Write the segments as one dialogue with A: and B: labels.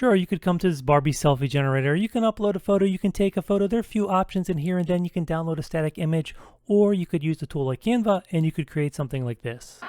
A: Sure, you could come to this Barbie selfie generator. You can upload a photo, you can take a photo. There are a few options in here, and then you can download a static image, or you could use a tool like Canva and you could create something like this.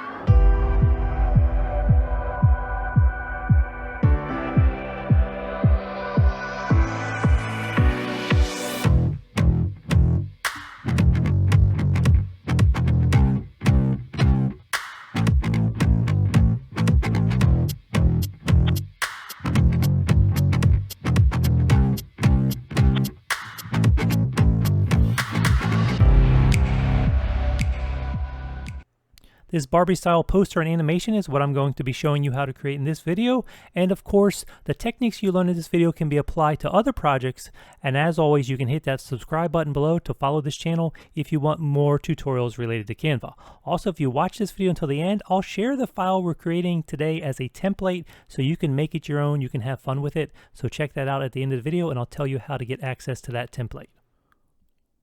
A: This Barbie-style poster and animation is what I'm going to be showing you how to create in this video. And of course, the techniques you learn in this video can be applied to other projects. And as always, you can hit that subscribe button below to follow this channel if you want more tutorials related to Canva. Also, if you watch this video until the end, I'll share the file we're creating today as a template so you can make it your own, you can have fun with it. So check that out at the end of the video and I'll tell you how to get access to that template.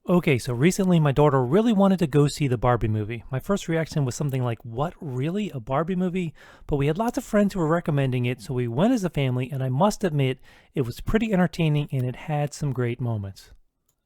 A: Okay, so recently my daughter really wanted to go see the Barbie movie. My first reaction was something like, what, really? A Barbie movie? But we had lots of friends who were recommending it, so we went as a family, and I must admit, it was pretty entertaining and it had some great moments.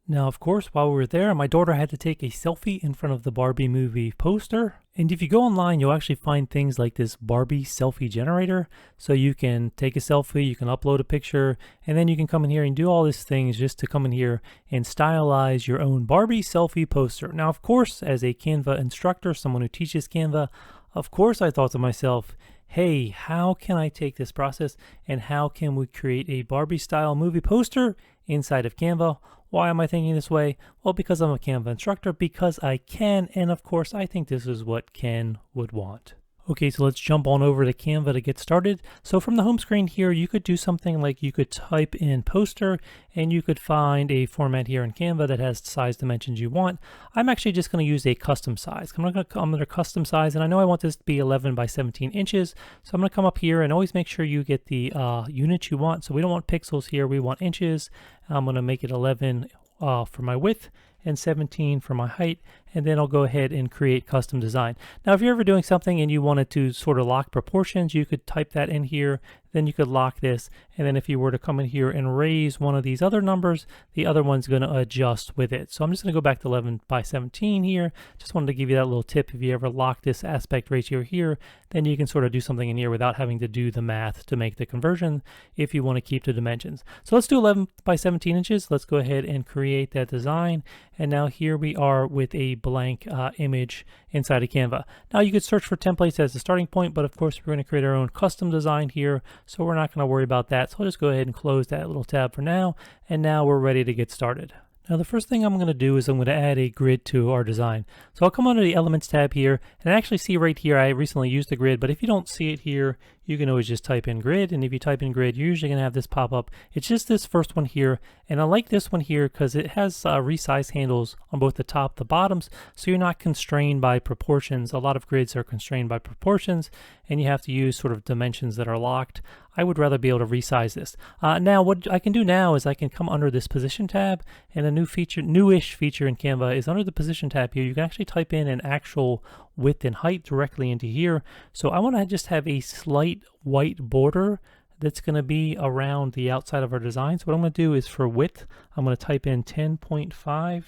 A: Now, of course, while we were there, my daughter had to take a selfie in front of the Barbie movie poster. And if you go online, you'll actually find things like this Barbie selfie generator. So you can take a selfie, you can upload a picture, and then you can come in here and do all these things just to come in here and stylize your own Barbie selfie poster. Now, of course, as a Canva instructor, someone who teaches Canva, of course I thought to myself, hey, how can I take this process and how can we create a Barbie style movie poster inside of Canva? Why am I thinking this way? Well, because I'm a Canva instructor, because I can, and of course I think this is what Ken would want. Okay, so let's jump on over to Canva to get started. So from the home screen here, you could do something like you could type in poster and you could find a format here in Canva that has the size dimensions you want. I'm actually just going to use a custom size. I'm going to come under custom size, and I know I want this to be 11 by 17 inches. So I'm going to come up here and always make sure you get the units you want. So we don't want pixels here, we want inches. I'm going to make it 11 for my width and 17 for my height, and then I'll go ahead and create custom design. Now, if you're ever doing something and you wanted to sort of lock proportions, you could type that in here, then you could lock this, and then if you were to come in here and raise one of these other numbers, the other one's going to adjust with it. So I'm just going to go back to 11 by 17 here. Just wanted to give you that little tip. If you ever lock this aspect ratio here, then you can sort of do something in here without having to do the math to make the conversion if you want to keep the dimensions. So let's do 11 by 17 inches. Let's go ahead and create that design. And now here we are with a blank image inside of Canva. Now you could search for templates as a starting point, but of course we're going to create our own custom design here, so we're not going to worry about that. So I'll just go ahead and close that little tab for now, and now we're ready to get started. Now the first thing I'm going to do is I'm going to add a grid to our design. So I'll come under the Elements tab here, and actually see right here I recently used the grid, but if you don't see it here, you can always just type in grid, and if you type in grid, you're usually going to have this pop up. It's just this first one here, and I like this one here because it has resize handles on both the top, the bottoms, so you're not constrained by proportions. A lot of grids are constrained by proportions, and you have to use sort of dimensions that are locked. I would rather be able to resize this. Now what I can do now is I can come under this position tab, and a newish feature in Canva is under the position tab here. You can actually type in an actual width and height directly into here. So I want to just have a slight white border that's going to be around the outside of our design. So what I'm going to do is for width, I'm going to type in 10.5,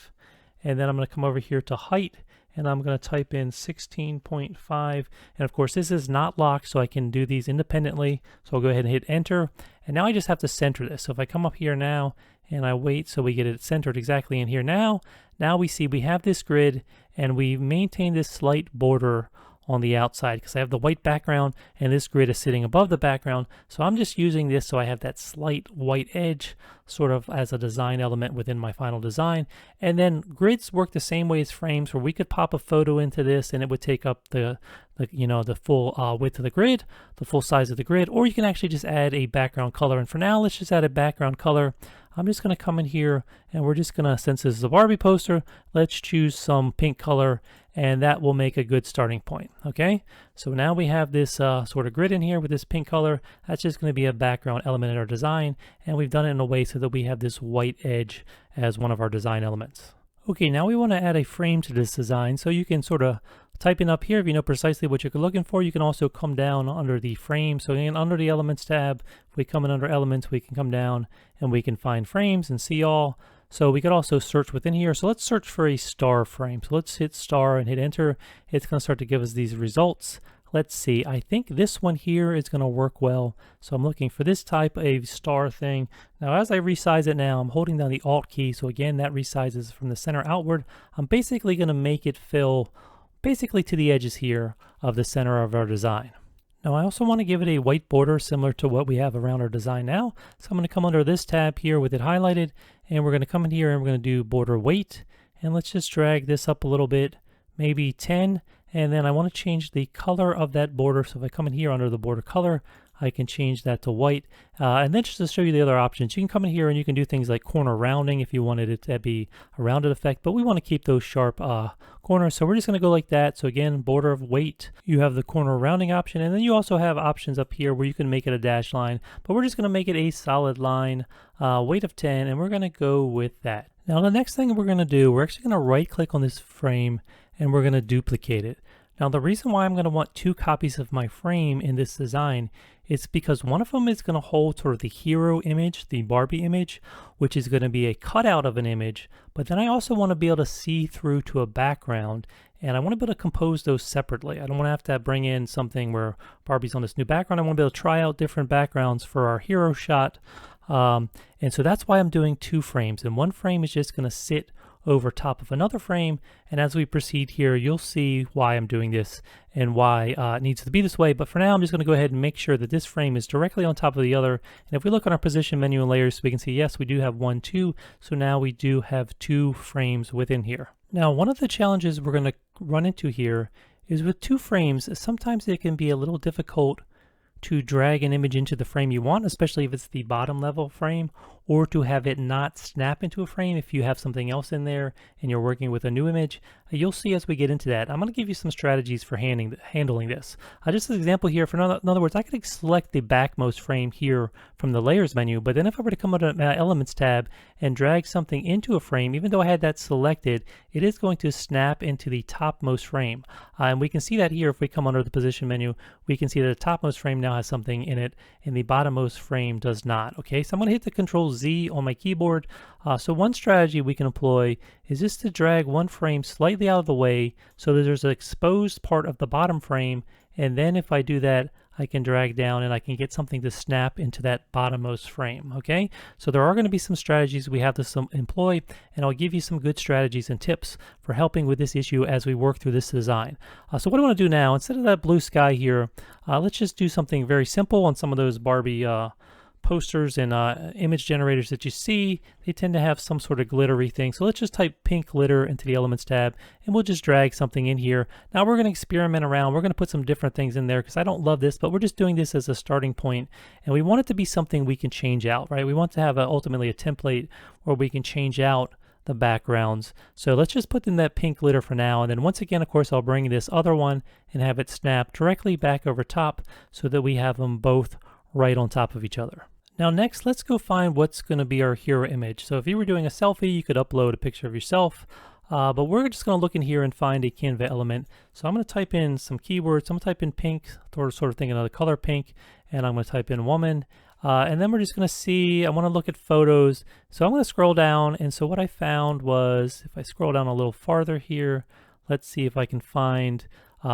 A: and then I'm going to come over here to height, and I'm going to type in 16.5. And of course this is not locked, so I can do these independently. So I'll go ahead and hit enter, and now I just have to center this. So if I come up here now and I wait so we get it centered exactly in here, now we see we have this grid and we maintain this slight border on the outside because I have the white background and this grid is sitting above the background. So I'm just using this so I have that slight white edge sort of as a design element within my final design. And then grids work the same way as frames, where we could pop a photo into this and it would take up the full width of the grid, the full size of the grid, or you can actually just add a background color. And for now, let's just add a background color. I'm just going to come in here and we're just going to, since this is a Barbie poster, let's choose some pink color, and that will make a good starting point. Okay, so now we have this sort of grid in here with this pink color. That's just going to be a background element in our design, and we've done it in a way so that we have this white edge as one of our design elements. Okay, now we want to add a frame to this design, so you can sort of type in up here if you know precisely what you're looking for. You can also come down under the frame. So again, under the Elements tab, if we come in under Elements, we can come down and we can find frames and see all. So we could also search within here. So let's search for a star frame. So let's hit star and hit enter. It's going to start to give us these results. Let's see, I think this one here is going to work well. So I'm looking for this type of star thing. Now as I resize it now, I'm holding down the Alt key. So again, that resizes from the center outward. I'm basically going to make it fill basically to the edges here of the center of our design. Now I also want to give it a white border similar to what we have around our design now. So I'm going to come under this tab here with it highlighted, and we're going to come in here and we're going to do border weight. And let's just drag this up a little bit, maybe 10. And then I want to change the color of that border. So if I come in here under the border color, I can change that to white. And then just to show you the other options, you can come in here and you can do things like corner rounding if you wanted it to be a rounded effect, but we want to keep those sharp corners. So we're just going to go like that. So again, border of weight, you have the corner rounding option, and then you also have options up here where you can make it a dash line, but we're just going to make it a solid line, weight of 10, and we're going to go with that. Now the next thing we're going to do, we're actually going to right click on this frame and we're going to duplicate it. Now the reason why I'm going to want 2 copies of my frame in this design is because one of them is going to hold sort of the hero image, the Barbie image, which is going to be a cutout of an image, but then I also want to be able to see through to a background, and I want to be able to compose those separately. I don't want to have to bring in something where Barbie's on this new background. I want to be able to try out different backgrounds for our hero shot, and so that's why I'm doing 2 frames, and one frame is just going to sit over top of another frame, and as we proceed here you'll see why I'm doing this and why it needs to be this way. But for now I'm just going to go ahead and make sure that this frame is directly on top of the other, and if we look on our position menu and layers, we can see yes, we do have 1, 2, so now we do have 2 frames within here. Now one of the challenges we're going to run into here is with 2 frames, sometimes it can be a little difficult to drag an image into the frame you want, especially if it's the bottom level frame, or to have it not snap into a frame if you have something else in there and you're working with a new image. You'll see as we get into that. I'm going to give you some strategies for handling this. Just as an example here, in other words, I could select the backmost frame here from the layers menu, but then if I were to come under the Elements tab and drag something into a frame, even though I had that selected, it is going to snap into the topmost frame. And we can see that here if we come under the position menu, we can see that the topmost frame now has something in it and the bottommost frame does not. Okay, so I'm going to hit the Control Z on my keyboard. So one strategy we can employ is just to drag one frame slightly out of the way so that there's an exposed part of the bottom frame, and then if I do that I can drag down and I can get something to snap into that bottommost frame. Okay, so there are going to be some strategies we have to employ, and I'll give you some good strategies and tips for helping with this issue as we work through this design. So what I want to do now, instead of that blue sky here, let's just do something very simple on some of those Barbie posters and image generators that you see. They tend to have some sort of glittery thing. So let's just type pink glitter into the Elements tab and we'll just drag something in here. Now we're going to experiment around. We're going to put some different things in there because I don't love this, but we're just doing this as a starting point, and we want it to be something we can change out, right? We want to have ultimately a template where we can change out the backgrounds. So let's just put in that pink glitter for now, and then once again, of course, I'll bring this other one and have it snap directly back over top so that we have them both right on top of each other. Now next, let's go find what's going to be our hero image. So if you were doing a selfie, you could upload a picture of yourself, but we're just going to look in here and find a Canva element. So I'm going to type in some keywords. I'm going to type in pink, sort of thinking of the color pink, and I'm going to type in woman. And then we're just going to see, I want to look at photos. So I'm going to scroll down, and so what I found was, if I scroll down a little farther here, let's see if I can find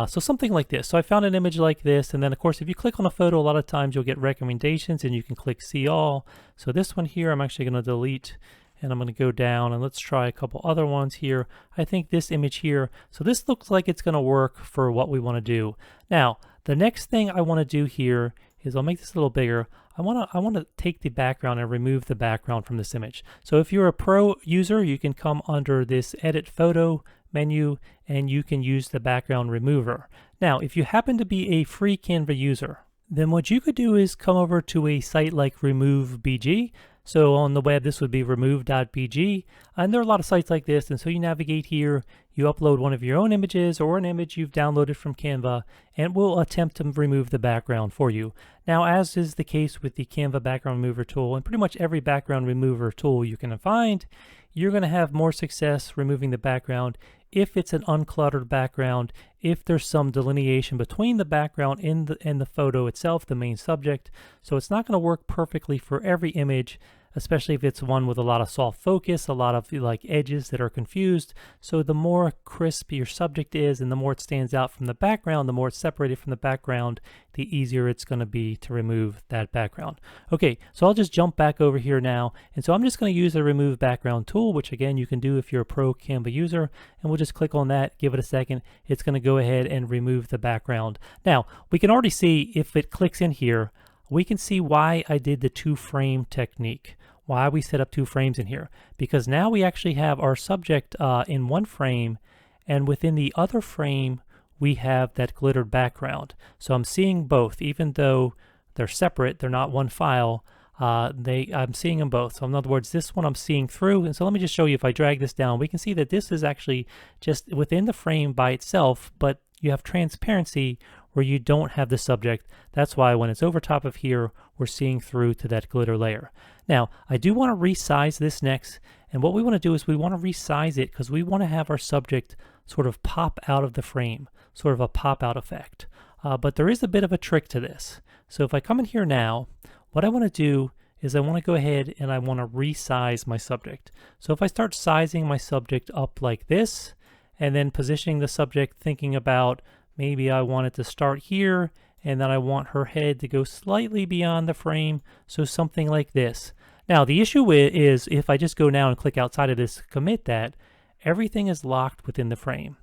A: so something like this. So I found an image like this, and then of course if you click on a photo, a lot of times you'll get recommendations and you can click see all. So this one here I'm actually going to delete, and I'm going to go down and let's try a couple other ones here. I think this image here, so this looks like it's going to work for what we want to do. Now the next thing I want to do here is, I'll make this a little bigger. I want to take the background and remove the background from this image. So if you're a pro user, you can come under this edit photo menu and you can use the background remover. Now if you happen to be a free Canva user, then what you could do is come over to a site like remove.bg. So on the web this would be remove.bg, and there are a lot of sites like this, and so you navigate here, you upload one of your own images or an image you've downloaded from Canva, and we'll attempt to remove the background for you. Now as is the case with the Canva background remover tool and pretty much every background remover tool you can find, you're going to have more success removing the background if it's an uncluttered background, if there's some delineation between the background and the photo itself, the main subject. So it's not going to work perfectly for every image, especially if it's one with a lot of soft focus, a lot of like edges that are confused. So the more crisp your subject is and the more it stands out from the background, the more it's separated from the background, the easier it's going to be to remove that background. Okay, so I'll just jump back over here now. And so I'm just going to use the remove background tool, which again you can do if you're a pro Canva user, and we'll just click on that, give it a second. It's going to go ahead and remove the background. Now, we can already see if it clicks in here, we can see why I did the 2-frame technique, why we set up 2 frames in here, because now we actually have our subject in 1 frame, and within the other frame we have that glittered background. So I'm seeing both, even though they're separate, they're not one file, I'm seeing them both. So in other words, this one I'm seeing through, and so let me just show you. If I drag this down, we can see that this is actually just within the frame by itself, but you have transparency where you don't have the subject. That's why when it's over top of here, we're seeing through to that glitter layer. Now, I do want to resize this next, and what we want to do is we want to resize it because we want to have our subject sort of pop out of the frame, sort of a pop-out effect. But there is a bit of a trick to this. So if I come in here now, what I want to do is I want to go ahead and I want to resize my subject. So if I start sizing my subject up like this, and then positioning the subject, thinking about maybe I want it to start here, and then I want her head to go slightly beyond the frame, so something like this. Now the issue is if I just go now and click outside of this, commit that, everything is locked within the frame.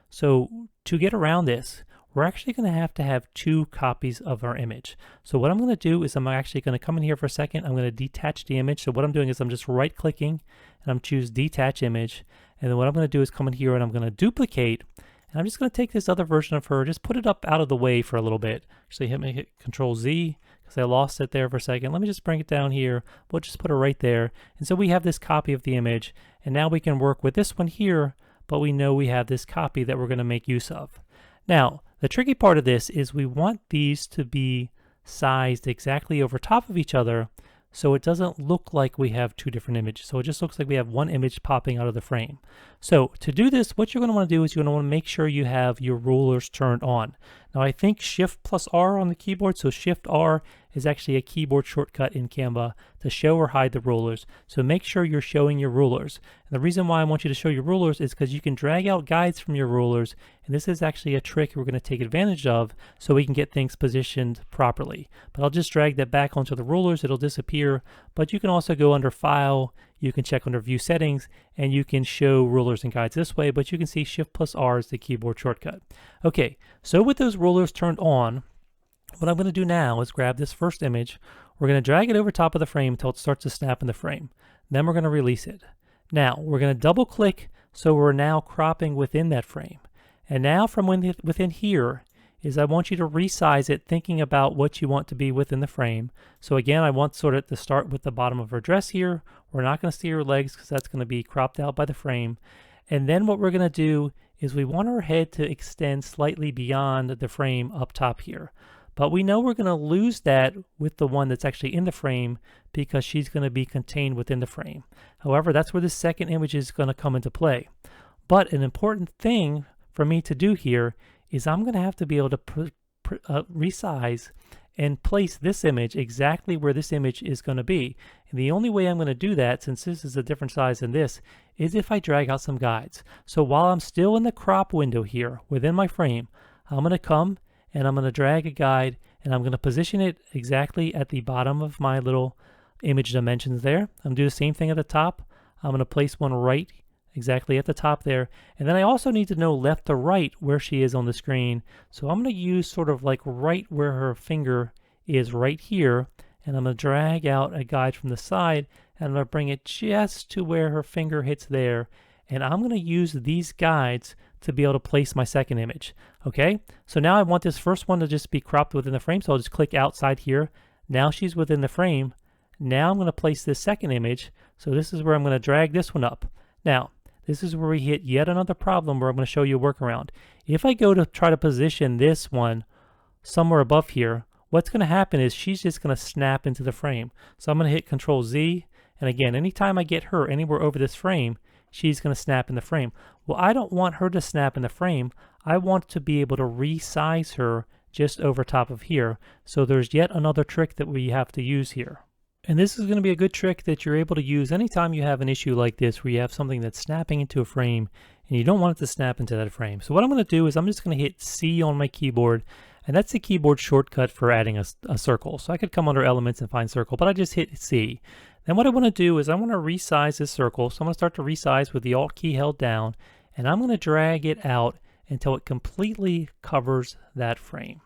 A: So to get around this, we're actually going to have 2 copies of our image. So what I'm going to do is I'm actually going to come in here for a second. I'm going to detach the image. So what I'm doing is I'm just right clicking and I'm choose detach image. And then what I'm going to do is come in here and I'm going to duplicate. And I'm just going to take this other version of her, just put it up out of the way for a little bit. Actually hit Control Z because I lost it there for a second. Let me just bring it down here. We'll just put it right there. And so we have this copy of the image. And now we can work with this one here, but we know we have this copy that we're going to make use of. Now, the tricky part of this is we want these to be sized exactly over top of each other so it doesn't look like we have 2 different images. So it just looks like we have 1 image popping out of the frame. So to do this, what you're going to want to do is you're going to want to make sure you have your rulers turned on. Now I think Shift+R on the keyboard, so Shift-R is actually a keyboard shortcut in Canva to show or hide the rulers. So make sure you're showing your rulers. And the reason why I want you to show your rulers is because you can drag out guides from your rulers, and this is actually a trick we're going to take advantage of so we can get things positioned properly. But I'll just drag that back onto the rulers, it'll disappear, but you can also go under File, you can check under View Settings, and you can show rulers and guides this way, but you can see Shift+R is the keyboard shortcut. Okay, so with those rulers turned on, what I'm going to do now is grab this first image, we're going to drag it over top of the frame until it starts to snap in the frame. Then we're going to release it. Now, we're going to double click so we're now cropping within that frame. And now from within here is I want you to resize it thinking about what you want to be within the frame. So again, I want sort of to start with the bottom of her dress here. We're not going to see her legs because that's going to be cropped out by the frame. And then what we're going to do is we want her head to extend slightly beyond the frame up top here. But we know we're going to lose that with the one that's actually in the frame because she's going to be contained within the frame. However, that's where the second image is going to come into play. But an important thing for me to do here is I'm going to have to be able to resize and place this image exactly where this image is going to be. And the only way I'm going to do that, since this is a different size than this, is if I drag out some guides. So while I'm still in the crop window here within my frame, I'm going to come and I'm going to drag a guide and I'm going to position it exactly at the bottom of my little image dimensions there. I'm going to do the same thing at the top. I'm going to place one right exactly at the top there. And then I also need to know left to right where she is on the screen. So I'm going to use sort of like right where her finger is right here. And I'm going to drag out a guide from the side and I'm going to bring it just to where her finger hits there. And I'm going to use these guides to be able to place my second image. Okay, so now I want this first one to just be cropped within the frame, so I'll just click outside here. Now she's within the frame. Now I'm going to place this second image, so this is where I'm going to drag this one up. Now, this is where we hit yet another problem where I'm going to show you a workaround. If I go to try to position this one somewhere above here, what's going to happen is she's just going to snap into the frame. So I'm going to hit Control Z, And again, anytime I get her anywhere over this frame, she's going to snap in the frame. Well, I don't want her to snap in the frame. I want to be able to resize her just over top of here. So there's yet another trick that we have to use here. And this is going to be a good trick that you're able to use anytime you have an issue like this where you have something that's snapping into a frame and you don't want it to snap into that frame. So what I'm going to do is I'm just going to hit C on my keyboard, and that's the keyboard shortcut for adding a circle. So I could come under Elements and find Circle, but I just hit C. Then what I want to do is I want to resize this circle. So I'm going to start to resize with the Alt key held down, and I'm going to drag it out until it completely covers that frame.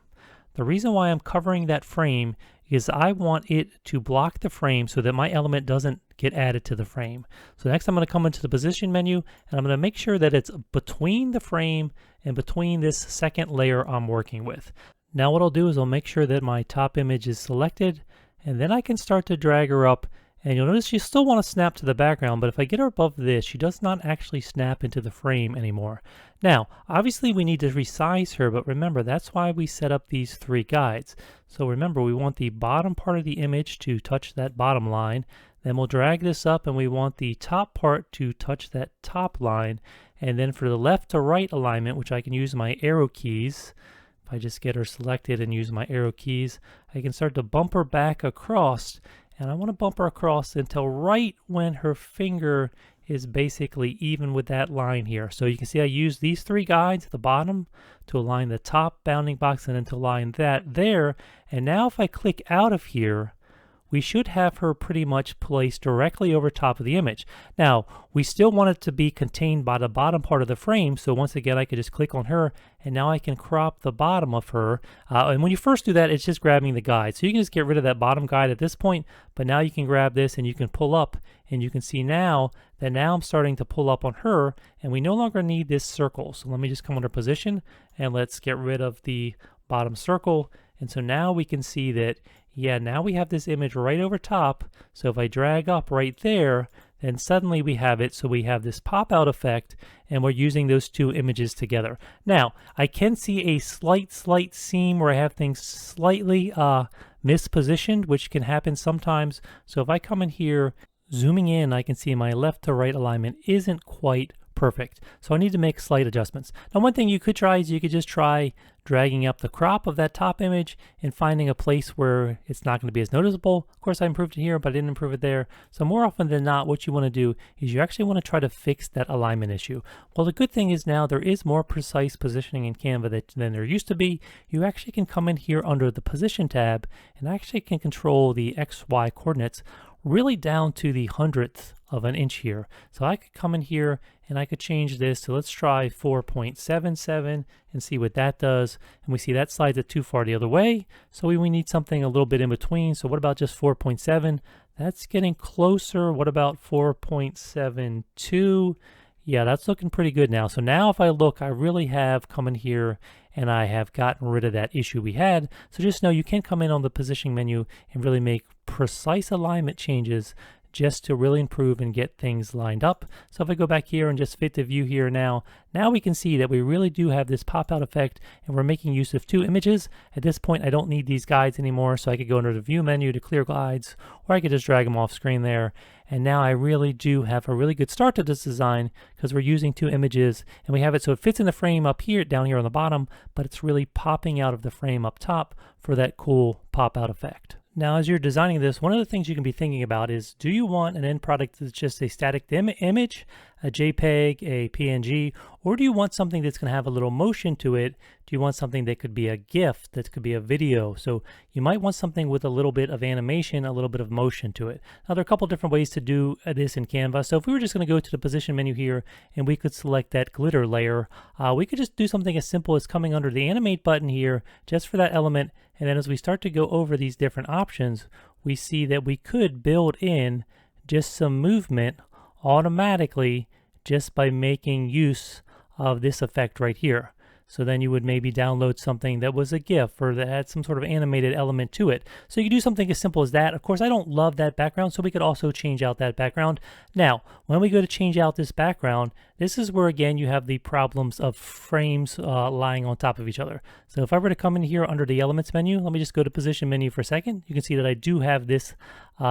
A: The reason why I'm covering that frame is I want it to block the frame so that my element doesn't get added to the frame. So next I'm going to come into the position menu, and I'm going to make sure that it's between the frame and between this second layer I'm working with. Now what I'll do is I'll make sure that my top image is selected, and then I can start to drag her up. And you'll notice you still want to snap to the background, but if I get her above this, she does not actually snap into the frame anymore. Now, obviously we need to resize her, but remember, that's why we set up these 3 guides. So remember, we want the bottom part of the image to touch that bottom line. Then we'll drag this up, and we want the top part to touch that top line. And then for the left to right alignment, which I can use my arrow keys, if I just get her selected and use my arrow keys, I can start to bump her back across. And I want to bump her across until right when her finger is basically even with that line here. So you can see I use these 3 guides at the bottom to align the top bounding box and then to align that there. And now if I click out of here, we should have her pretty much placed directly over top of the image. Now, we still want it to be contained by the bottom part of the frame, so once again I could just click on her, and now I can crop the bottom of her. And when you first do that, it's just grabbing the guide. So you can just get rid of that bottom guide at this point, but now you can grab this and you can pull up, and you can see now that now I'm starting to pull up on her, and we no longer need this circle. So let me just come under position, and let's get rid of the bottom circle. And so now we can see that, yeah, now we have this image right over top. So if I drag up right there, then suddenly we have it. So we have this pop out effect, and we're using those 2 images together. Now, I can see a slight seam where I have things slightly mispositioned, which can happen sometimes. So if I come in here, zooming in, I can see my left to right alignment isn't quite perfect. So I need to make slight adjustments. Now, one thing you could try is you could just try dragging up the crop of that top image and finding a place where it's not going to be as noticeable. Of course, I improved it here, but I didn't improve it there. So more often than not, what you want to do is you actually want to try to fix that alignment issue. Well, the good thing is now there is more precise positioning in Canva than there used to be. You actually can come in here under the Position tab and actually can control the X, Y coordinates really down to the 100th of an inch here. So I could come in here and I could change this. So let's try 4.77 and see what that does. And we see that slides it too far the other way. So we need something a little bit in between. So what about just 4.7? That's getting closer. What about 4.72? Yeah, that's looking pretty good now. So now if I look, I really have come in here and I have gotten rid of that issue we had. So just know you can come in on the positioning menu and really make precise alignment changes just to really improve and get things lined up. So if I go back here and just fit the view here now we can see that we really do have this pop out effect, and we're making use of 2 images. At this point, I don't need these guides anymore, so I could go under the view menu to clear guides, or I could just drag them off screen there. And now I really do have a really good start to this design because we're using 2 images, and we have it so it fits in the frame up here, down here on the bottom, but it's really popping out of the frame up top for that cool pop out effect. Now, as you're designing this, one of the things you can be thinking about is, do you want an end product that's just a static image, a JPEG, a PNG, or do you want something that's going to have a little motion to it? Do you want something that could be a GIF, that could be a video? So you might want something with a little bit of animation, a little bit of motion to it. Now, there are a couple different ways to do this in Canva. So if we were just going to go to the position menu here and we could select that glitter layer, we could just do something as simple as coming under the animate button here just for that element. And then as we start to go over these different options, we see that we could build in just some movement automatically just by making use of this effect right here. So then you would maybe download something that was a GIF or that had some sort of animated element to it. So you could do something as simple as that. Of course, I don't love that background, so we could also change out that background. Now, when we go to change out this background, this is where, again, you have the problems of frames lying on top of each other. So if I were to come in here under the Elements menu, let me just go to Position menu for a second. You can see that I do have this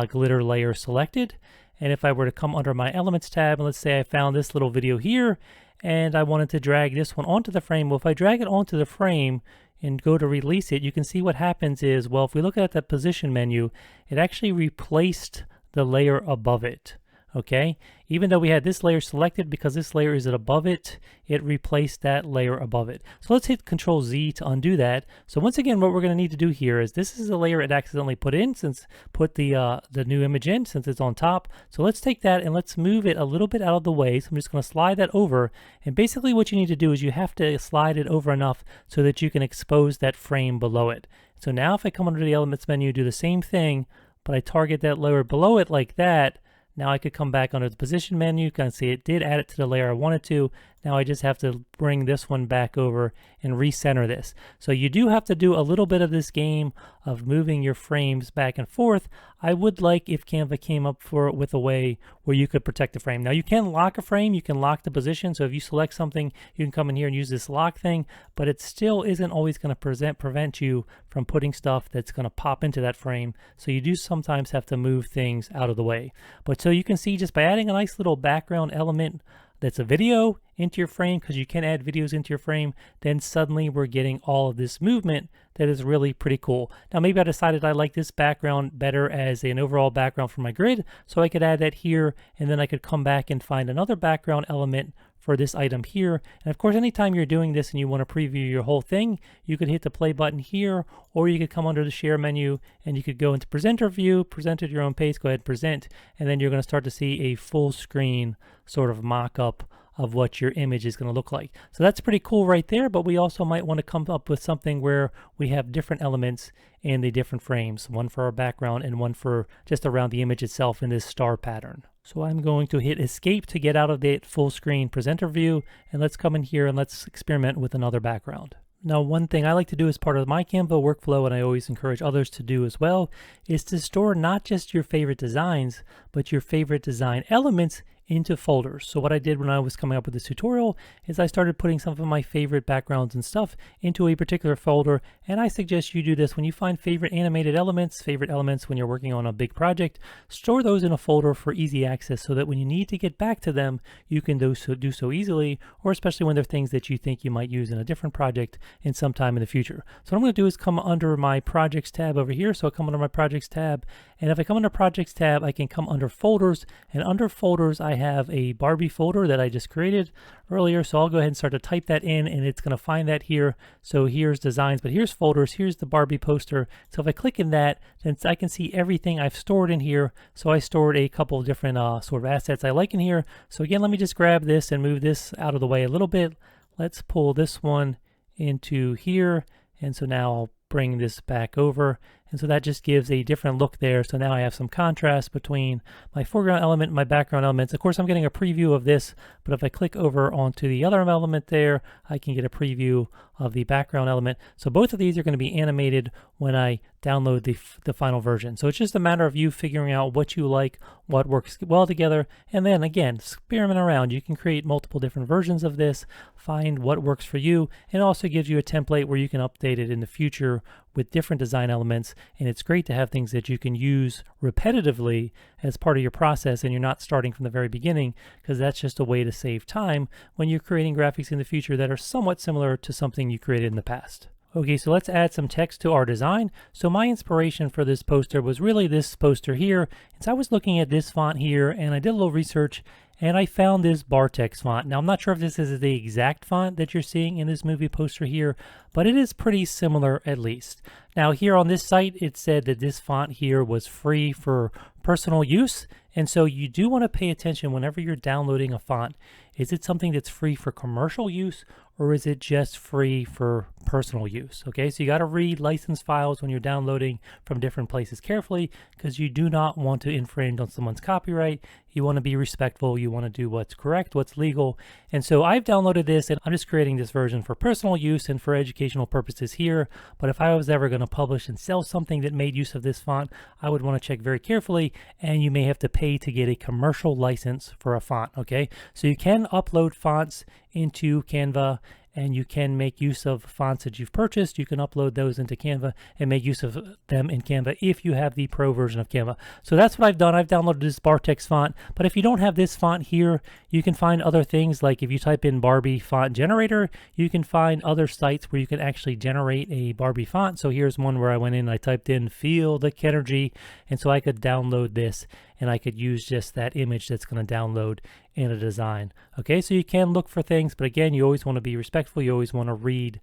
A: glitter layer selected. And if I were to come under my Elements tab, and let's say I found this little video here, and I wanted to drag this one onto the frame. Well, if I drag it onto the frame and go to release it, you can see what happens is, well, if we look at that position menu, it actually replaced the layer above it. Okay, even though we had this layer selected, because this layer is above it, it replaced that layer above it. So let's hit Control Z to undo that. So once again, what we're going to need to do here is, this is the layer it accidentally put in, since put the new image in, since it's on top. So let's take that and let's move it a little bit out of the way. So I'm just going to slide that over, and basically what you need to do is you have to slide it over enough so that you can expose that frame below it. So now if I come under the Elements menu, do the same thing, but I target that layer below it like that. Now I could come back under the position menu. You can see it did add it to the layer I wanted to. Now I just have to bring this one back over and recenter this. So you do have to do a little bit of this game of moving your frames back and forth. I would like if Canva came up with a way where you could protect the frame. Now you can lock a frame, you can lock the position. So if you select something, you can come in here and use this lock thing, but it still isn't always going to prevent you from putting stuff that's going to pop into that frame. So you do sometimes have to move things out of the way. But so you can see, just by adding a nice little background element that's a video into your frame, because you can add videos into your frame, then suddenly we're getting all of this movement that is really pretty cool. Now maybe I decided I like this background better as an overall background for my grid, so I could add that here, and then I could come back and find another background element for this item here. And of course, anytime you're doing this and you want to preview your whole thing, you could hit the play button here, or you could come under the share menu and you could go into presenter view, present at your own pace, go ahead and present, and then you're going to start to see a full screen sort of mock-up of what your image is going to look like. So that's pretty cool right there, but we also might want to come up with something where we have different elements in the different frames, one for our background and one for just around the image itself in this star pattern. So I'm going to hit escape to get out of the full screen presenter view, and let's come in here and let's experiment with another background. Now, one thing I like to do as part of my Canva workflow, and I always encourage others to do as well, is to store not just your favorite designs, but your favorite design elements into folders. So what I did when I was coming up with this tutorial is I started putting some of my favorite backgrounds and stuff into a particular folder, and I suggest you do this when you find favorite animated elements, favorite elements when you're working on a big project. Store those in a folder for easy access so that when you need to get back to them, you can do so easily, or especially when they're things that you think you might use in a different project in some time in the future. So what I'm going to do is come under my Projects tab over here. So I'll come under my Projects tab, and if I come under Projects tab, I can come under Folders, and under Folders I have a Barbie folder that I just created earlier. So I'll go ahead and start to type that in, and it's going to find that here. So here's designs, but here's folders, here's the Barbie poster. So if I click in that, then I can see everything I've stored in here. So I stored a couple of different sort of assets I like in here. So again, let me just grab this and move this out of the way a little bit. Let's pull this one into here, and so now I'll bring this back over, and so that just gives a different look there. So now I have some contrast between my foreground element and my background elements. Of course, I'm getting a preview of this, but if I click over onto the other element there, I can get a preview of the background element. So both of these are going to be animated when I download the final version. So it's just a matter of you figuring out what you like, what works well together, and then again, experiment around. You can create multiple different versions of this, find what works for you, and it also gives you a template where you can update it in the future with different design elements. And it's great to have things that you can use repetitively as part of your process, and you're not starting from the very beginning, because that's just a way to save time when you're creating graphics in the future that are somewhat similar to something you created in the past. Okay, so let's add some text to our design. So my inspiration for this poster was really this poster here. And so I was looking at this font here, and I did a little research, and I found this Bartex font. Now, I'm not sure if this is the exact font that you're seeing in this movie poster here, but it is pretty similar at least. Now, here on this site, it said that this font here was free for personal use. And so you do want to pay attention whenever you're downloading a font. Is it something that's free for commercial use, or is it just free for personal use? Okay, so you got to read license files when you're downloading from different places carefully, because you do not want to infringe on someone's copyright. You want to be respectful. You want to do what's correct, what's legal. And so I've downloaded this, and I'm just creating this version for personal use and for educational purposes here. But if I was ever going to publish and sell something that made use of this font, I would want to check very carefully, and you may have to pay to get a commercial license for a font. Okay, so you can upload fonts into Canva, and you can make use of fonts that you've purchased. You can upload those into Canva and make use of them in Canva if you have the pro version of Canva. So that's what I've done. I've downloaded this Bartex font, but if you don't have this font here, you can find other things. Like if you type in Barbie font generator, you can find other sites where you can actually generate a Barbie font. So here's one where I went in and I typed in Feel the Energy, and so I could download this and I could use just that image that's going to download in a design. Okay, so you can look for things, but again, you always want to be respectful. You always want to read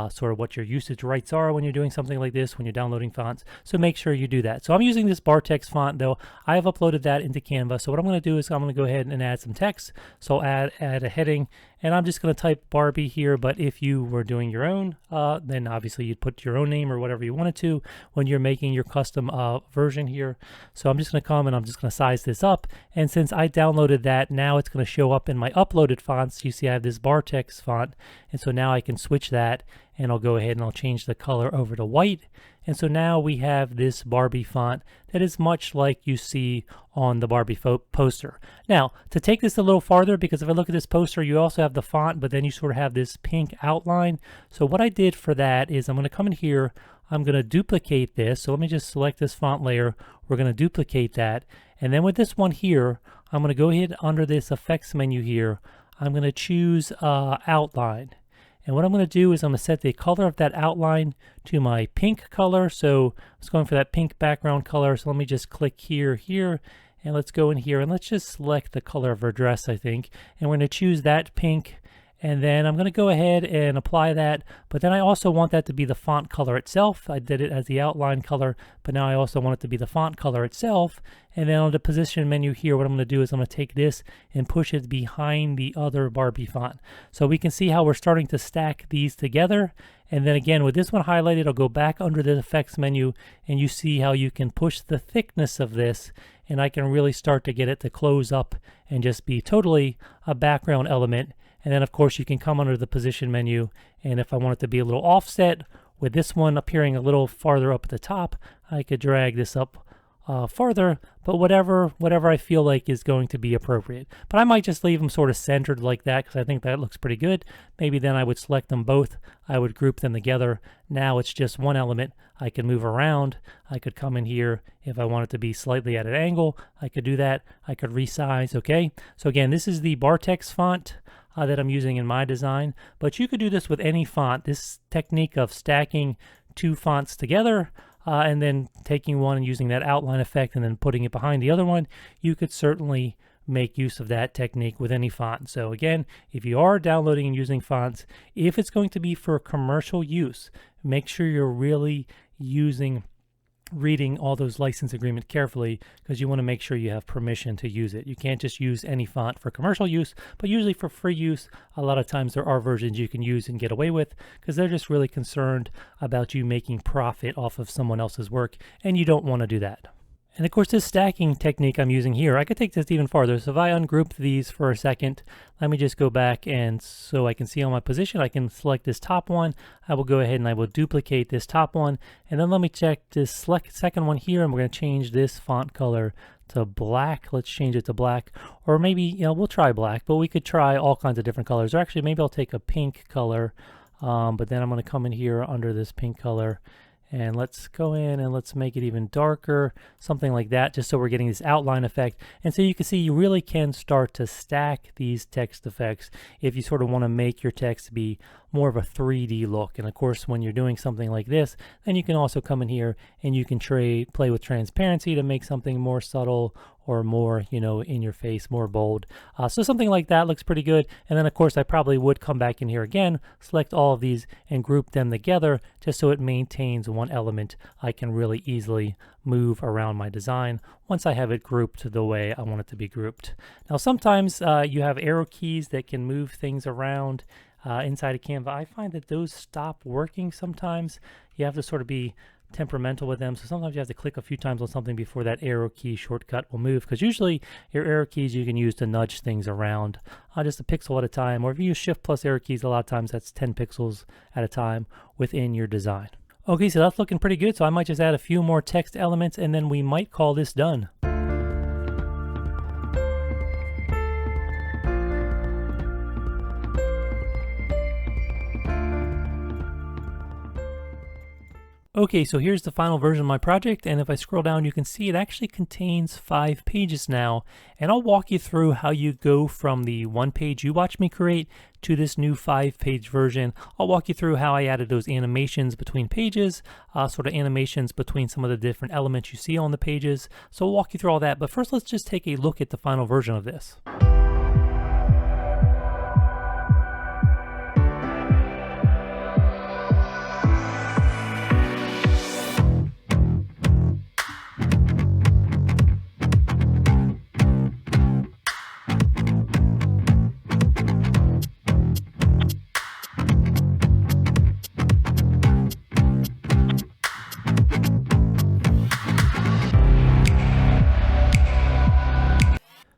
A: sort of what your usage rights are when you're doing something like this, when you're downloading fonts. So make sure you do that. So I'm using this Bartex font though. I have uploaded that into Canva. So what I'm going to do is I'm going to go ahead and add some text. So add a heading, and I'm just going to type Barbie here. But if you were doing your own, then obviously you'd put your own name or whatever you wanted to when you're making your custom version here. So I'm just going to come and I'm just going to size this up. And since I downloaded that, now it's going to show up in my uploaded fonts. You see I have this Bartex font, and so now I can switch that, and I'll go ahead and I'll change the color over to white. And so now we have this Barbie font that is much like you see on the Barbie poster. Now, to take this a little farther, because if I look at this poster, you also have the font, but then you sort of have this pink outline. So what I did for that is I'm going to come in here, I'm going to duplicate this. So let me just select this font layer. We're going to duplicate that. And then with this one here, I'm going to go ahead under this effects menu here. I'm going to choose outline. And what I'm going to do is I'm going to set the color of that outline to my pink color. So I was going for that pink background color. So let me just click here, and let's go in here and let's just select the color of our dress, I think. And we're going to choose that pink. And then I'm going to go ahead and apply that, but then I also want that to be the font color itself. I did it as the outline color, but now I also want it to be the font color itself. And then on the position menu here, what I'm going to do is I'm going to take this and push it behind the other Barbie font. So we can see how we're starting to stack these together. And then again, with this one highlighted, I'll go back under the effects menu, and you see how you can push the thickness of this, and I can really start to get it to close up and just be totally a background element. And then of course you can come under the position menu, and if I want it to be a little offset, with this one appearing a little farther up at the top, I could drag this up farther, but whatever I feel like is going to be appropriate. But I might just leave them sort of centered like that because I think that looks pretty good. Maybe then I would select them both, I would group them together. Now it's just one element. I can move around. I could come in here if I want it to be slightly at an angle. I could do that. I could resize. Okay, so again, this is the Bartex font that I'm using in my design, but you could do this with any font. This technique of stacking two fonts together and then taking one and using that outline effect and then putting it behind the other one, you could certainly make use of that technique with any font. So again, if you are downloading and using fonts, if it's going to be for commercial use, make sure you're really reading all those license agreements carefully, because you want to make sure you have permission to use it. You can't just use any font for commercial use, but usually for free use, a lot of times there are versions you can use and get away with, because they're just really concerned about you making profit off of someone else's work, and you don't want to do that. And of course, this stacking technique I'm using here, I could take this even farther. So if I ungroup these for a second, let me just go back, and so I can see on my position, I can select this top one. I will go ahead and I will duplicate this top one. And then let me check this second one here, and we're going to change this font color to black. Let's change it to black, or maybe, we'll try black, but we could try all kinds of different colors. Or actually, maybe I'll take a pink color, but then I'm going to come in here under this pink color. And let's go in and let's make it even darker, something like that, just so we're getting this outline effect. And so you can see you really can start to stack these text effects if you sort of want to make your text be more of a 3D look. And of course, when you're doing something like this, then you can also come in here and you can play with transparency to make something more subtle or more, in your face, more bold. So something like that looks pretty good. And then of course, I probably would come back in here again, select all of these and group them together just so it maintains one element. I can really easily move around my design once I have it grouped the way I want it to be grouped. Now, sometimes you have arrow keys that can move things around inside of Canva. I find that those stop working sometimes. You have to sort of be temperamental with them, so sometimes you have to click a few times on something before that arrow key shortcut will move, because usually your arrow keys you can use to nudge things around just a pixel at a time, or if you use shift plus arrow keys, a lot of times that's 10 pixels at a time within your design. Okay, so that's looking pretty good, so I might just add a few more text elements and then we might call this done. Okay, so here's the final version of my project, and if I scroll down, you can see it actually contains 5 pages now, and I'll walk you through how you go from the 1 page you watched me create to this new 5-page version. I'll walk you through how I added those animations between pages, sort of animations between some of the different elements you see on the pages. So I'll walk you through all that, but first let's just take a look at the final version of this.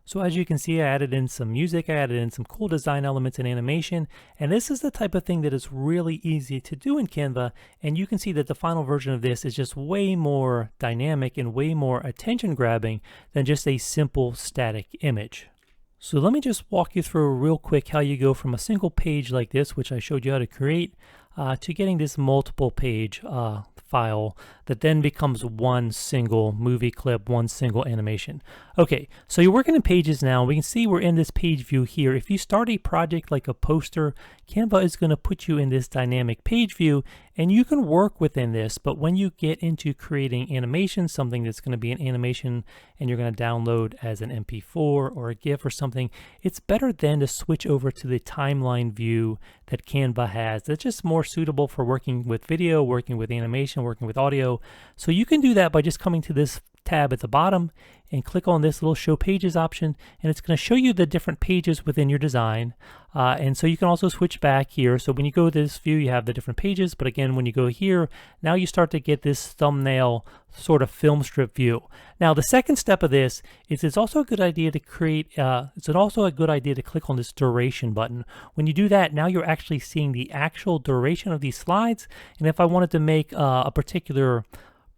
A: So as you can see, I added in some music, I added in some cool design elements and animation, and this is the type of thing that is really easy to do in Canva, and you can see that the final version of this is just way more dynamic and way more attention grabbing than just a simple static image. So let me just walk you through real quick how you go from a single page like this, which I showed you how to create, to getting this multiple page file that then becomes one single movie clip, one single animation. Okay, so you're working in pages now. We can see we're in this page view here. If you start a project like a poster, Canva is going to put you in this dynamic page view, and you can work within this, but when you get into creating animation, something that's going to be an animation and you're going to download as an MP4 or a GIF or something, it's better then to switch over to the timeline view that Canva has. That's just more suitable for working with video, working with animation, working with audio. So you can do that by just coming to this tab at the bottom and click on this little show pages option, and it's going to show you the different pages within your design. And so you can also switch back here. So when you go to this view, you have the different pages, but again, when you go here, now you start to get this thumbnail sort of film strip view. Now the second step of this is it's also a good idea to create, it's also a good idea to click on this duration button. When you do that, now you're actually seeing the actual duration of these slides, and if I wanted to make a particular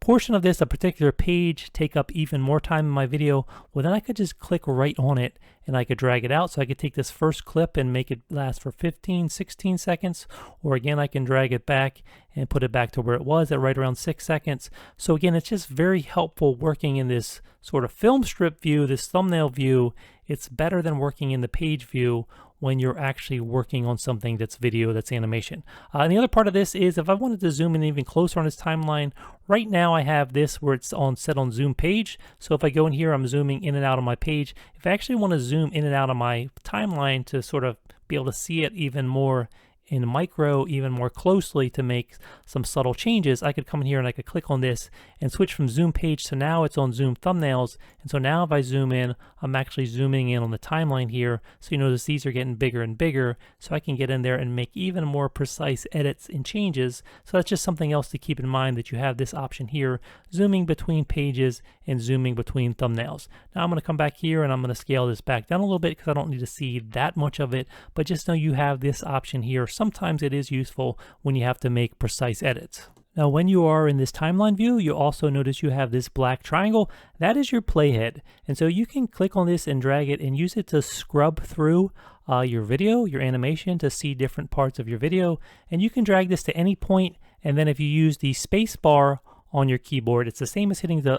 A: portion of this, a particular page, take up even more time in my video, well then I could just click right on it and I could drag it out. So I could take this first clip and make it last for 15, 16 seconds, or again I can drag it back and put it back to where it was at right around 6 seconds. So again, it's just very helpful working in this sort of film strip view, this thumbnail view. It's better than working in the page view when you're actually working on something that's video, that's animation. And the other part of this is if I wanted to zoom in even closer on this timeline, right now I have this where it's set on zoom page. So if I go in here, I'm zooming in and out of my page. If I actually want to zoom in and out of my timeline to sort of be able to see it even more in micro, even more closely to make some subtle changes, I could come in here and I could click on this and switch from zoom page to now it's on zoom thumbnails. And so now if I zoom in, I'm actually zooming in on the timeline here. So you notice these are getting bigger and bigger, so I can get in there and make even more precise edits and changes. So that's just something else to keep in mind, that you have this option here, zooming between pages and zooming between thumbnails. Now I'm going to come back here and I'm going to scale this back down a little bit because I don't need to see that much of it, but just know you have this option here. Sometimes it is useful when you have to make precise edits. Now when you are in this timeline view, you also notice you have this black triangle. That is your playhead. And so you can click on this and drag it and use it to scrub through your video, your animation, to see different parts of your video. And you can drag this to any point, and then if you use the space bar on your keyboard, it's the same as hitting the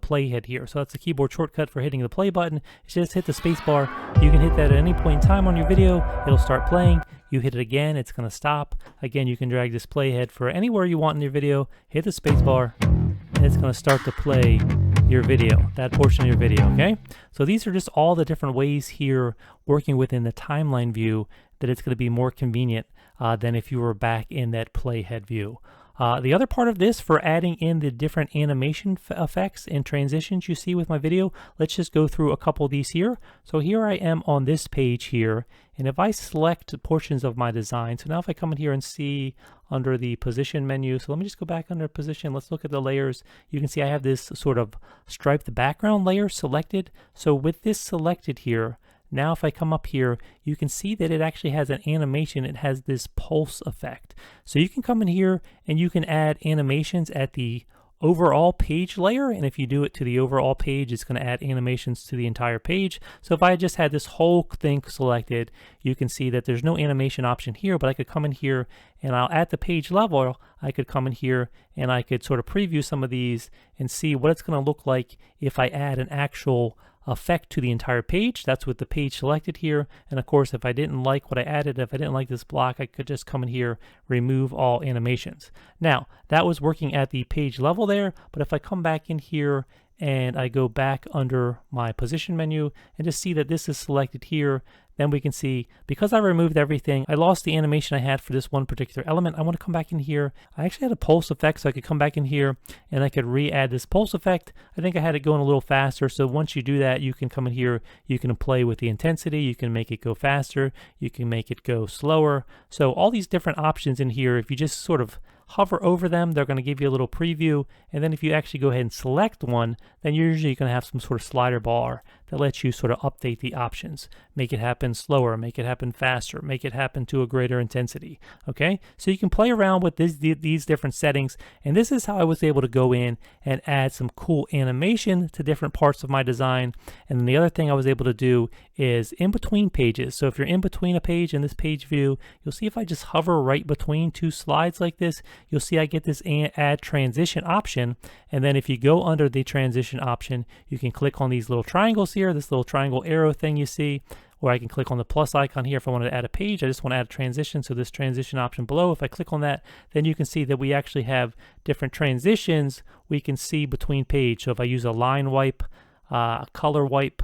A: playhead here. So that's the keyboard shortcut for hitting the play button. It's just hit the space bar. You can hit that at any point in time on your video. It'll start playing. You hit it again, it's going to stop. Again, you can drag this playhead for anywhere you want in your video, hit the space bar, and it's going to start to play your video, that portion of your video, okay? So these are just all the different ways here working within the timeline view that it's going to be more convenient than if you were back in that playhead view. The other part of this, for adding in the different animation effects and transitions you see with my video, let's just go through a couple of these here. So here I am on this page here, and if I select portions of my design, so now if I come in here and see under the position menu, so let me just go back under position, let's look at the layers. You can see I have this sort of striped background layer selected. So with this selected here, now if I come up here, you can see that it actually has an animation. It has this pulse effect. So you can come in here and you can add animations at the overall page layer, and if you do it to the overall page, it's going to add animations to the entire page. So if I just had this whole thing selected, you can see that there's no animation option here, but I could come in here and I'll at the page level, I could come in here and I could sort of preview some of these and see what it's going to look like if I add an actual effect to the entire page. That's with the page selected here. And of course, if I didn't like what I added, if I didn't like this block, I could just come in here, remove all animations. Now, that was working at the page level there, but if I come back in here and I go back under my position menu and just see that this is selected here, then we can see, because I removed everything, I lost the animation I had for this one particular element. I want to come back in here. I actually had a pulse effect, so I could come back in here and I could re-add this pulse effect. I think I had it going a little faster, so once you do that, you can come in here, you can play with the intensity, you can make it go faster, you can make it go slower. So all these different options in here, if you just sort of hover over them, they're going to give you a little preview, and then if you actually go ahead and select one, then you're usually going to have some sort of slider bar that lets you sort of update the options, make it happen slower, make it happen faster, make it happen to a greater intensity. Okay, so you can play around with these different settings, and this is how I was able to go in and add some cool animation to different parts of my design. And then the other thing I was able to do is in between pages. So if you're in between a page in this page view, you'll see if I just hover right between two slides like this, you'll see I get this add transition option. And then if you go under the transition option, you can click on these little triangles here, this little triangle arrow thing you see, or I can click on the plus icon here if I wanted to add a page. I just want to add a transition, so this transition option below, if I click on that, then you can see that we actually have different transitions we can see between page. So if I use a line wipe, a color wipe,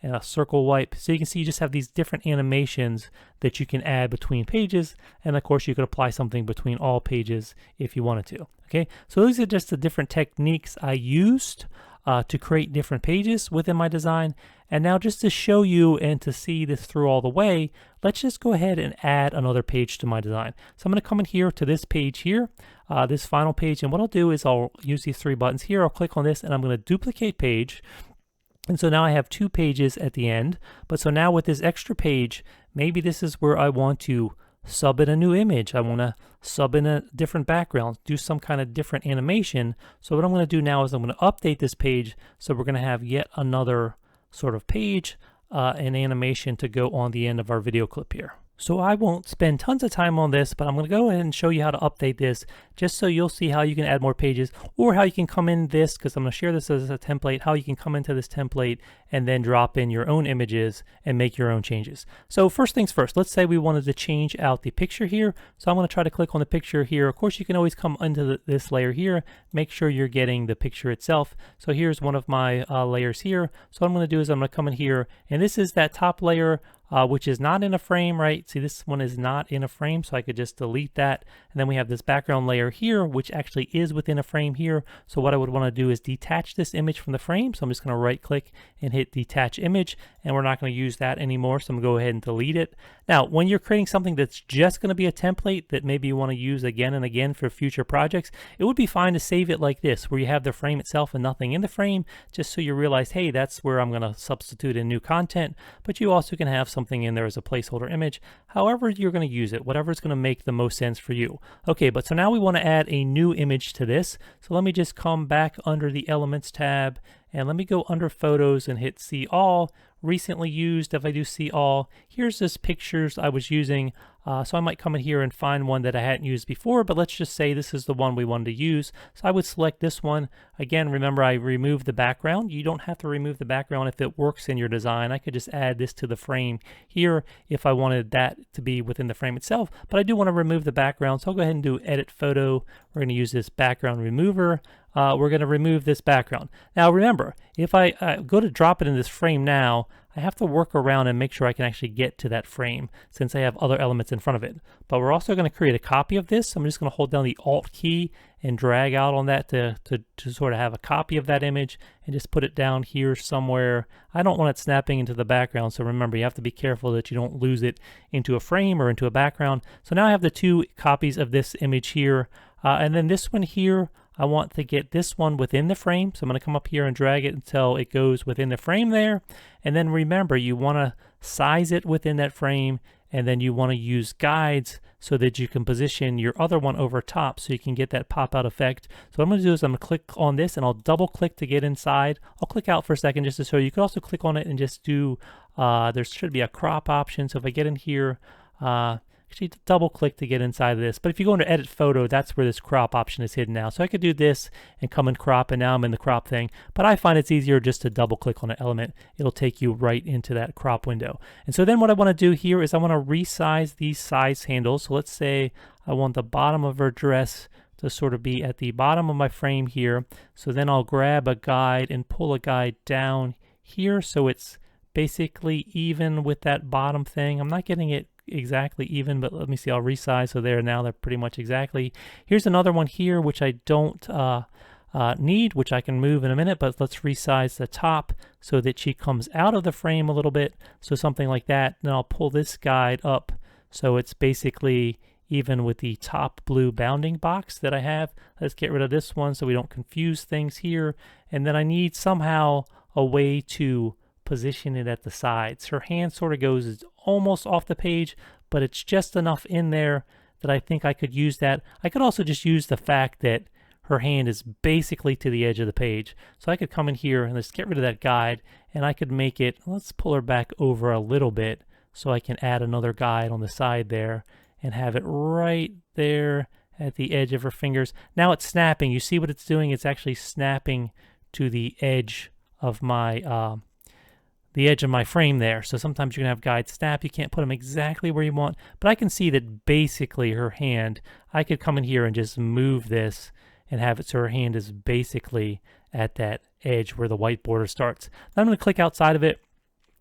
A: and a circle wipe, so you can see you just have these different animations that you can add between pages, and of course you could apply something between all pages if you wanted to. Okay, so these are just the different techniques I used to create different pages within my design. And now, just to show you and to see this through all the way, let's just go ahead and add another page to my design. So I'm going to come in here to this page here, this final page, and what I'll do is I'll use these three buttons here, I'll click on this, and I'm going to duplicate page. And so now I have two pages at the end, but so now with this extra page, maybe this is where I want to sub in a new image. I want to sub in a different background, do some kind of different animation. So what I'm going to do now is I'm going to update this page. So we're going to have yet another sort of page, an animation to go on the end of our video clip here. So I won't spend tons of time on this, but I'm going to go ahead and show you how to update this, just so you'll see how you can add more pages, or how you can come in this, because I'm going to share this as a template, how you can come into this template and then drop in your own images and make your own changes. So first things first, let's say we wanted to change out the picture here. So I'm going to try to click on the picture here. Of course, you can always come into this layer here, make sure you're getting the picture itself. So here's one of my layers here. So what I'm going to do is I'm going to come in here, and this is that top layer, which is not in a frame, right? See, this one is not in a frame, so I could just delete that. And then we have this background layer here, which actually is within a frame here. So what I would want to do is detach this image from the frame. So I'm just going to right click and hit detach image, and we're not going to use that anymore. So I'm going to go ahead and delete it. Now, when you're creating something that's just going to be a template that maybe you want to use again and again for future projects, it would be fine to save it like this, where you have the frame itself and nothing in the frame, just so you realize, hey, that's where I'm going to substitute in new content. But you also can have something in there as a placeholder image, however you're going to use it, whatever is going to make the most sense for you. Okay, but so now we want to add a new image to this. So let me just come back under the Elements tab, and let me go under Photos and hit See All. Recently used, if I do See All, here's this pictures I was using. So I might come in here and find one that I hadn't used before, but let's just say this is the one we wanted to use. So I would select this one. Again, remember, I removed the background. You don't have to remove the background if it works in your design. I could just add this to the frame here if I wanted that to be within the frame itself, but I do want to remove the background. So I'll go ahead and do Edit Photo. We're going to use this background remover. We're going to remove this background. Now remember, if I go to drop it in this frame now, I have to work around and make sure I can actually get to that frame since I have other elements in front of it. But we're also going to create a copy of this. I'm just going to hold down the Alt key and drag out on that to sort of have a copy of that image and just put it down here somewhere. I don't want it snapping into the background, so remember, you have to be careful that you don't lose it into a frame or into a background. So now I have the two copies of this image here, and then this one here, I want to get this one within the frame. So I'm going to come up here and drag it until it goes within the frame there. And then remember, you want to size it within that frame, and then you want to use guides so that you can position your other one over top so you can get that pop out effect. So what I'm going to do is I'm going to click on this and I'll double click to get inside. I'll click out for a second just to show you. You can also click on it and just do, there should be a crop option. So if I get in here, actually double click to get inside of this. But if you go into edit photo, that's where this crop option is hidden now. So I could do this and come and crop, and now I'm in the crop thing. But I find it's easier just to double click on an element. It'll take you right into that crop window. And so then what I want to do here is I want to resize these size handles. So let's say I want the bottom of her dress to sort of be at the bottom of my frame here. So then I'll grab a guide and pull a guide down here so it's basically even with that bottom thing. I'm not getting it exactly even, but let me see, I'll resize. So there, now they're pretty much exactly. Here's another one here which I don't need, which I can move in a minute, but let's resize the top so that she comes out of the frame a little bit. So something like that. Then I'll pull this guide up so it's basically even with the top blue bounding box that I have. Let's get rid of this one so we don't confuse things here. And then I need somehow a way to position it at the sides. Her hand sort of goes almost off the page, but it's just enough in there that I think I could use that. I could also just use the fact that her hand is basically to the edge of the page. So I could come in here and let's get rid of that guide, and I could make it, let's pull her back over a little bit so I can add another guide on the side there and have it right there at the edge of her fingers. Now it's snapping. You see what it's doing? It's actually snapping to the edge of my frame there. So sometimes you can have guides snap. You can't put them exactly where you want, but I can see that basically her hand, I could come in here and just move this and have it so her hand is basically at that edge where the white border starts. Now I'm going to click outside of it.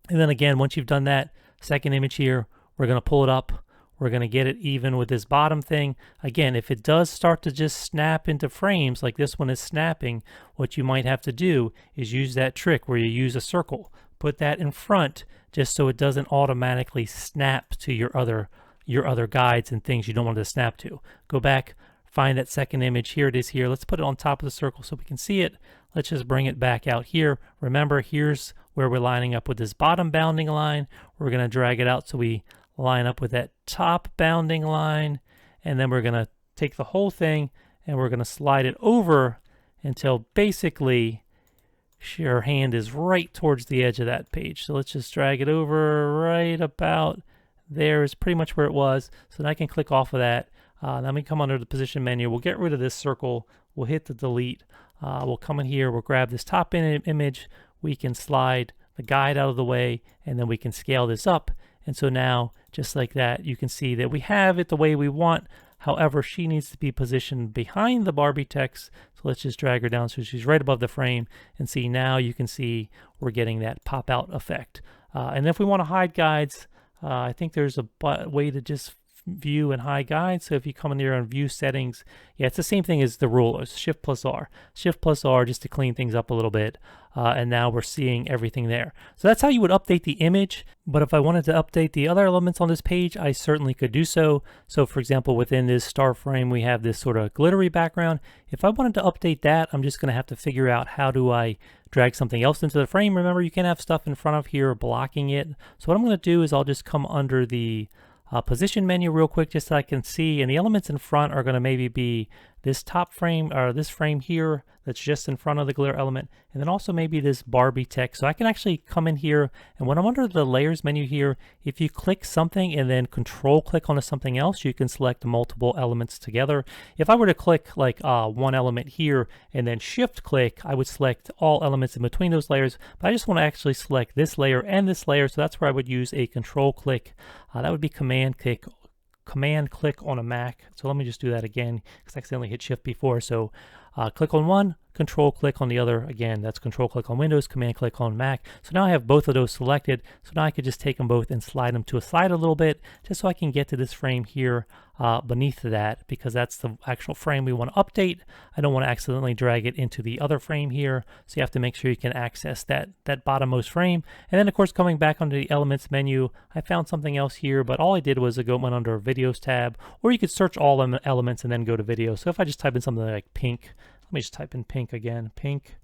A: And then again, once you've done that, second image here, we're going to pull it up. We're going to get it even with this bottom thing. Again, if it does start to just snap into frames like this one is snapping, what you might have to do is use that trick where you use a circle. Put that in front just so it doesn't automatically snap to your other guides and things you don't want it to snap to. Go back, find that second image. Here it is here. Let's put it on top of the circle so we can see it. Let's just bring it back out here. Remember, here's where we're lining up with this bottom bounding line. We're going to drag it out so we line up with that top bounding line, and then we're going to take the whole thing and we're going to slide it over until basically her hand is right towards the edge of that page. So let's just drag it over right about there is pretty much where it was. So then I can click off of that. Then we come under the position menu. We'll get rid of this circle. We'll hit the delete. We'll come in here. We'll grab this top image. We can slide the guide out of the way, and then we can scale this up. And so now, just like that, you can see that we have it the way we want. However, she needs to be positioned behind the Barbie text. So let's just drag her down so she's right above the frame. And see, now you can see we're getting that pop out effect. And if we want to hide guides, I think there's a way to just view and hide guides. So if you come in there on view settings, yeah, it's the same thing as the rulers, Shift plus R just to clean things up a little bit. And now we're seeing everything there. So that's how you would update the image. But if I wanted to update the other elements on this page, I certainly could do so. So for example, within this star frame, we have this sort of glittery background. If I wanted to update that, I'm just going to have to figure out how do I drag something else into the frame. Remember, you can have stuff in front of here blocking it. So what I'm going to do is I'll just come under the position menu real quick just so I can see, and the elements in front are going to maybe be this top frame or this frame here that's just in front of the glitter element, and then also maybe this Barbie text. So I can actually come in here, and when I'm under the layers menu here, if you click something and then control click onto something else, you can select multiple elements together. If I were to click like one element here and then shift click, I would select all elements in between those layers, but I just want to actually select this layer and this layer, so that's where I would use a control click. That would be command click on a Mac. So let me just do that again because I accidentally hit shift before. So click on one, control click on the other. Again, that's control click on Windows, command click on Mac. So now I have both of those selected. So now I could just take them both and slide them to a side a little bit just so I can get to this frame here beneath that, because that's the actual frame we want to update. I don't want to accidentally drag it into the other frame here. So you have to make sure you can access that bottommost frame. And then of course, coming back under the elements menu, I found something else here, but all I did was went under videos tab, or you could search all elements and then go to video. So if I just type in something like pink, Let me just type in pink again, pink.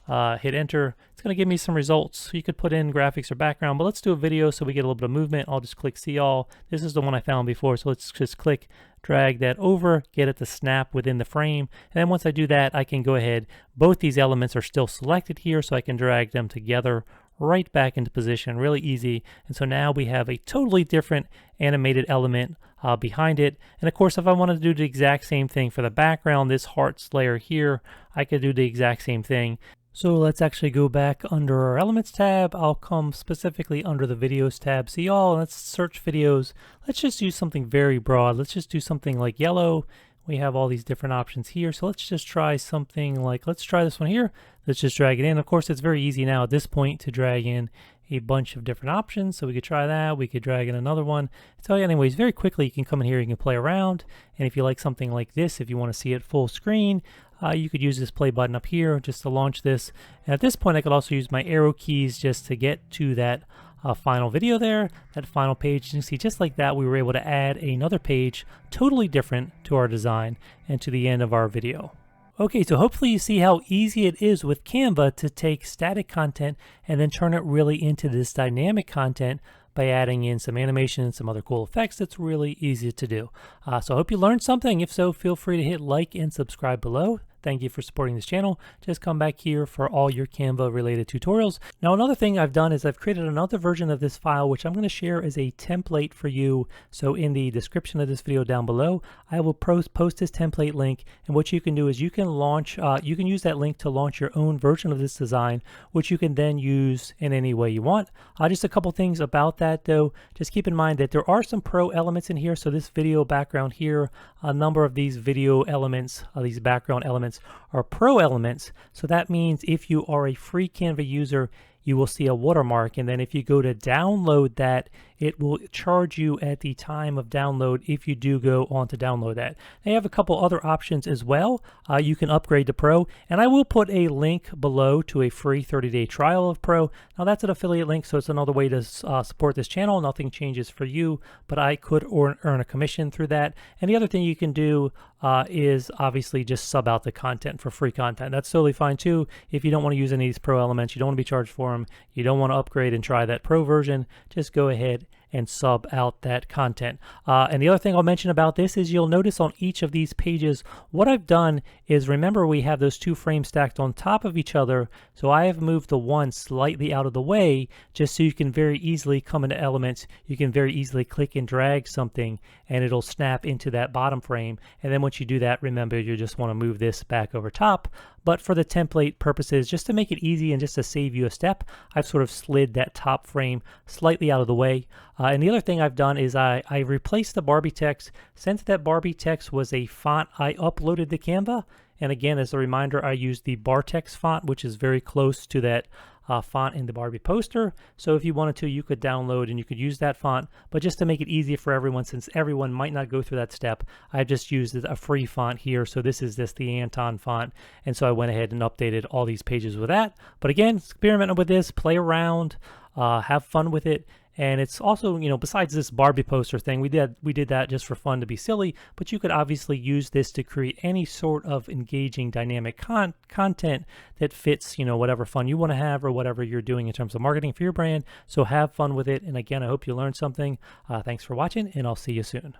A: Hit enter. It's going to give me some results. You could put in graphics or background, but let's do a video so we get a little bit of movement. I'll just click see all. This is the one I found before, so let's just click, drag that over, get it to snap within the frame. And then once I do that, I can go ahead. Both these elements are still selected here, so I can drag them together right back into position. Really easy. And so now we have a totally different animated element behind it. And of course, if I wanted to do the exact same thing for the background, this hearts layer here, I could do the exact same thing. So let's actually go back under our Elements tab. I'll come specifically under the Videos tab. See all, let's search videos. Let's just use something very broad. Let's just do something like yellow. We have all these different options here. So let's just try something like, let's try this one here. Let's just drag it in. Of course, it's very easy now at this point to drag in a bunch of different options. So we could try that. We could drag in another one. So anyways, very quickly, you can come in here, you can play around. And if you like something like this, if you want to see it full screen, you could use this play button up here just to launch this. And at this point, I could also use my arrow keys just to get to that final video there, that final page. You can see just like that, we were able to add another page totally different to our design and to the end of our video. Okay, so hopefully you see how easy it is with Canva to take static content and then turn it really into this dynamic content by adding in some animation and some other cool effects. That's really easy to do. So I hope you learned something. If so, feel free to hit like and subscribe below. Thank you for supporting this channel. Just come back here for all your Canva related tutorials. Now, another thing I've done is I've created another version of this file, which I'm going to share as a template for you. So in the description of this video down below, I will post this template link. And what you can do is you can launch, you can use that link to launch your own version of this design, which you can then use in any way you want. Just a couple things about that though. Just keep in mind that there are some pro elements in here. So this video background here, a number of these video elements, these background elements are pro elements. So that means if you are a free Canva user, you will see a watermark, and then if you go to download that, it will charge you at the time of download if you do go on to download that. They have a couple other options as well. You can upgrade to Pro, and I will put a link below to a free 30-day trial of Pro. Now that's an affiliate link, so it's another way to support this channel. Nothing changes for you, but I could earn a commission through that. And the other thing you can do is obviously just sub out the content for free content. That's totally fine too. If you don't want to use any of these Pro elements, you don't want to be charged for them, you don't want to upgrade and try that Pro version, just go ahead and sub out that content. And the other thing I'll mention about this is you'll notice on each of these pages, what I've done is, remember we have those two frames stacked on top of each other. So I have moved the one slightly out of the way just so you can very easily come into Elements. You can very easily click and drag something and it'll snap into that bottom frame. And then once you do that, remember you just want to move this back over top. But for the template purposes, just to make it easy and just to save you a step, I've sort of slid that top frame slightly out of the way. And the other thing I've done is I replaced the Barbie text. Since that Barbie text was a font I uploaded to Canva, and again, as a reminder, I used the Bartex font, which is very close to that font in the Barbie poster. So if you wanted to, you could download and you could use that font. But just to make it easier for everyone, since everyone might not go through that step, I just used a free font here. So this is the Anton font. And so I went ahead and updated all these pages with that. But again, experiment with this, play around, have fun with it. And it's also, you know, besides this Barbie poster thing, we did that just for fun to be silly, but you could obviously use this to create any sort of engaging dynamic content that fits, you know, whatever fun you want to have or whatever you're doing in terms of marketing for your brand. So have fun with it. And again, I hope you learned something. Thanks for watching, and I'll see you soon.